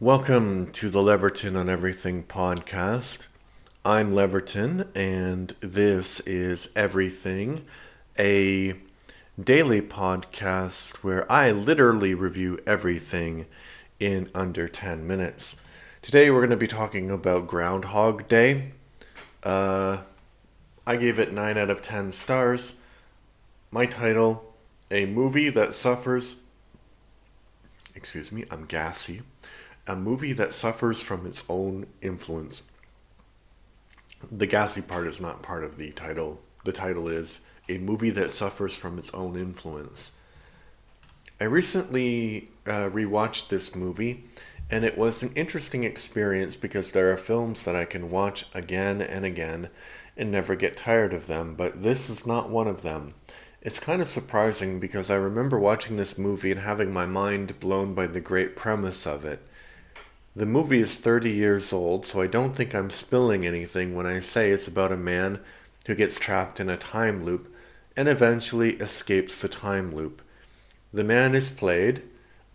Welcome to the Leverton on Everything podcast. I'm Leverton, and this is Everything, a daily podcast where I literally review everything in under 10 minutes. Today we're going to be talking about Groundhog Day. I gave it 9 out of 10 stars. My title, a movie that suffers. Excuse me, I'm gassy. A movie that suffers from its own influence. The gassy part is not part of the title. The title is A Movie That Suffers from Its Own Influence. I recently rewatched this movie, and it was an interesting experience because there are films that I can watch again and again and never get tired of them, but this is not one of them. It's kind of surprising because I remember watching this movie and having my mind blown by the great premise of it. The movie is 30 years old, so I don't think I'm spilling anything when I say it's about a man who gets trapped in a time loop and eventually escapes the time loop. The man is played,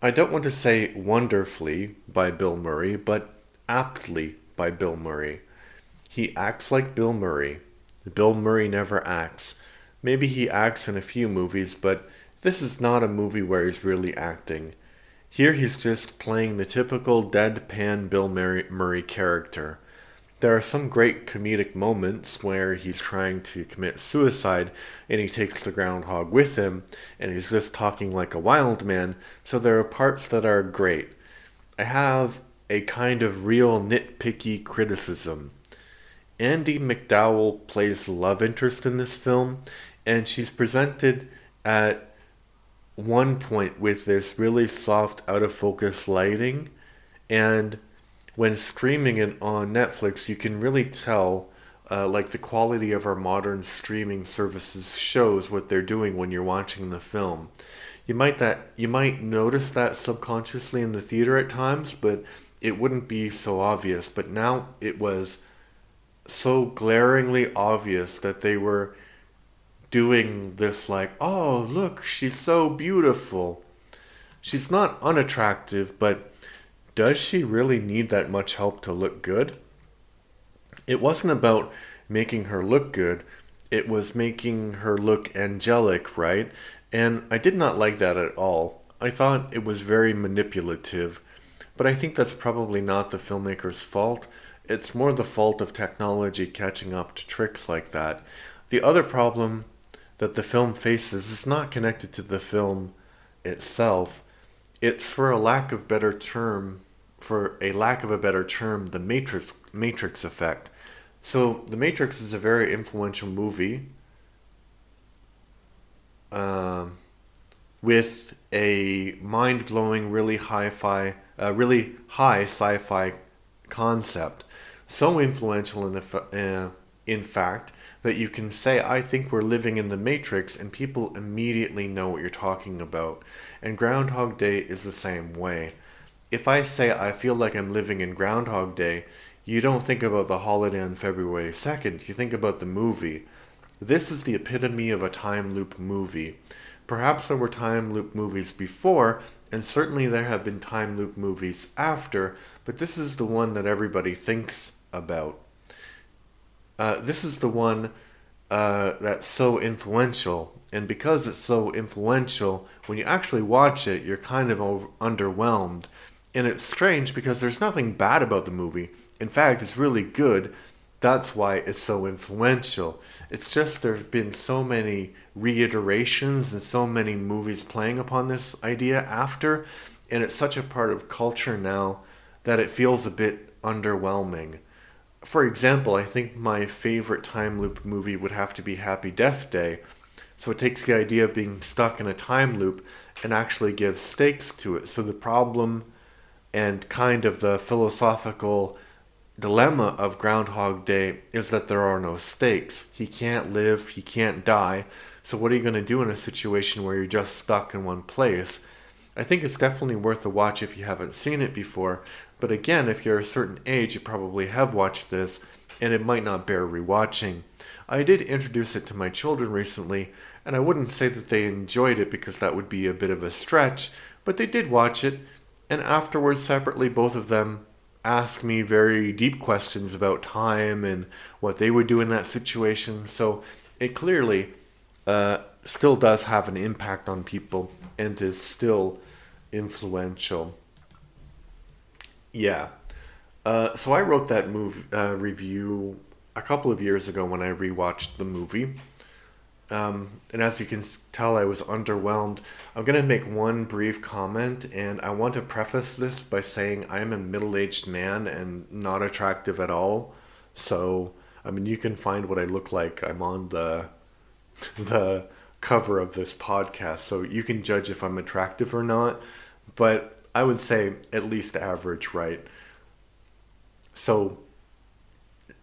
I don't want to say wonderfully by Bill Murray, but aptly by Bill Murray. He acts like Bill Murray. Bill Murray never acts. Maybe he acts in a few movies, but this is not a movie where he's really acting. Here he's just playing the typical deadpan Bill Murray character. There are some great comedic moments where he's trying to commit suicide and he takes the groundhog with him and he's just talking like a wild man, so there are parts that are great. I have a kind of real nitpicky criticism. Andie MacDowell plays the love interest in this film, and she's presented at one point with this really soft out of focus lighting, and when streaming it on Netflix you can really tell like the quality of our modern streaming services shows what they're doing when you're watching the film. You might notice that subconsciously in the theater at times, but it wouldn't be so obvious. But now it was so glaringly obvious that they were doing this like, oh, look, she's so beautiful. She's not unattractive, but does she really need that much help to look good? It wasn't about making her look good, it was making her look angelic, right? And I did not like that at all. I thought it was very manipulative, but I think that's probably not the filmmaker's fault. It's more the fault of technology catching up to tricks like that. The other problem that the film faces is not connected to the film itself. It's for a lack of a better term, the Matrix effect. So The Matrix is a very influential movie with a mind-blowing, really high sci-fi concept. So influential in fact that you can say, I think we're living in the Matrix, and people immediately know what you're talking about. And Groundhog Day is the same way. If I say I feel like I'm living in Groundhog Day, you don't think about the holiday on February 2nd, you think about the movie. This is the epitome of a time loop movie. Perhaps there were time loop movies before, and certainly there have been time loop movies after, but this is the one that everybody thinks about. This is the one that's so influential, and because it's so influential, when you actually watch it, you're kind of underwhelmed. And it's strange because there's nothing bad about the movie. In fact, it's really good. That's why it's so influential. It's just there have been so many reiterations and so many movies playing upon this idea after, and it's such a part of culture now that it feels a bit underwhelming. For example, I think my favorite time loop movie would have to be Happy Death Day. So it takes the idea of being stuck in a time loop and actually gives stakes to it. So the problem and kind of the philosophical dilemma of Groundhog Day is that there are no stakes. He can't live, he can't die. So what are you going to do in a situation where you're just stuck in one place? I think it's definitely worth a watch if you haven't seen it before. But again, if you're a certain age, you probably have watched this, and it might not bear rewatching. I did introduce it to my children recently, and I wouldn't say that they enjoyed it because that would be a bit of a stretch, but they did watch it, And afterwards, separately, both of them ask me very deep questions about time and what they would do in that situation. So it clearly still does have an impact on people and is still influential. Yeah. So I wrote that review a couple of years ago when I rewatched the movie. And as you can tell, I was underwhelmed. I'm going to make one brief comment, and I want to preface this by saying I am a middle-aged man and not attractive at all. So, I mean, you can find what I look like. I'm on the cover of this podcast, so you can judge if I'm attractive or not. But I would say at least average, right? So,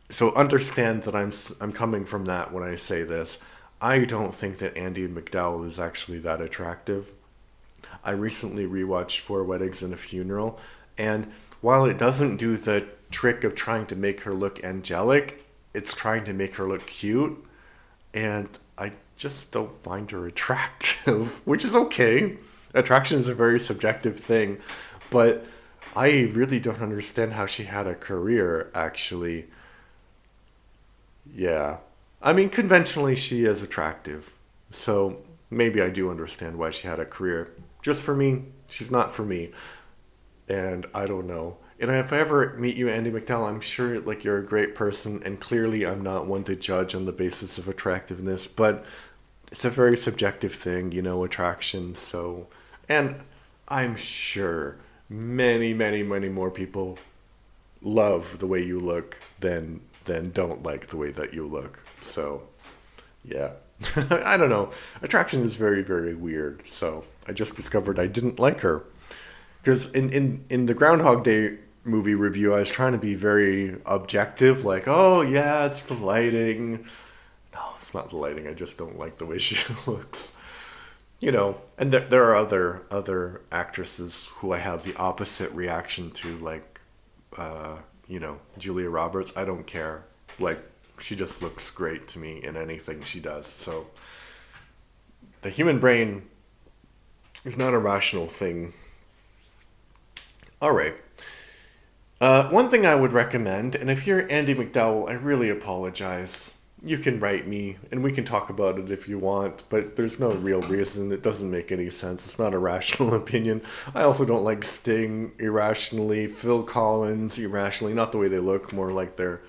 so understand that I'm coming from that when I say this. I don't think that Andie MacDowell is actually that attractive. I recently rewatched Four Weddings and a Funeral, and while it doesn't do the trick of trying to make her look angelic, it's trying to make her look cute, and I just don't find her attractive, which is okay. Attraction is a very subjective thing, but I really don't understand how she had a career, actually. Yeah. I mean, conventionally, she is attractive. So maybe I do understand why she had a career. Just for me, she's not for me. And I don't know. And if I ever meet you, Andie MacDowell, I'm sure like you're a great person. And clearly, I'm not one to judge on the basis of attractiveness. But it's a very subjective thing, attraction. So, and I'm sure many, many, many more people love the way you look than don't like the way that you look. So, yeah. I don't know. Attraction is very, very weird. So, I just discovered I didn't like her. Because in the Groundhog Day movie review, I was trying to be very objective. Like, oh, yeah, it's the lighting. No, it's not the lighting. I just don't like the way she looks. And there are other actresses who I have the opposite reaction to, like, Julia Roberts. I don't care. Like, she just looks great to me in anything she does. So, the human brain is not a rational thing. All right. One thing I would recommend, and if you're Andie MacDowell, I really apologize. You can write me, and we can talk about it if you want, but there's no real reason. It doesn't make any sense. It's not a rational opinion. I also don't like Sting irrationally, Phil Collins irrationally, not the way they look, more like their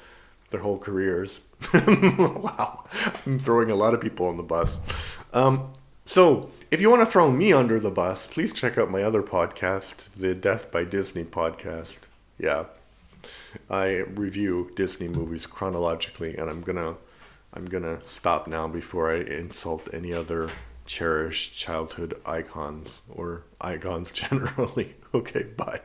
whole careers. Wow, I'm throwing a lot of people on the bus. So, if you want to throw me under the bus, please check out my other podcast, the Death by Disney podcast. Yeah, I review Disney movies chronologically, and I'm gonna stop now before I insult any other cherished childhood icons or icons generally. Okay, bye.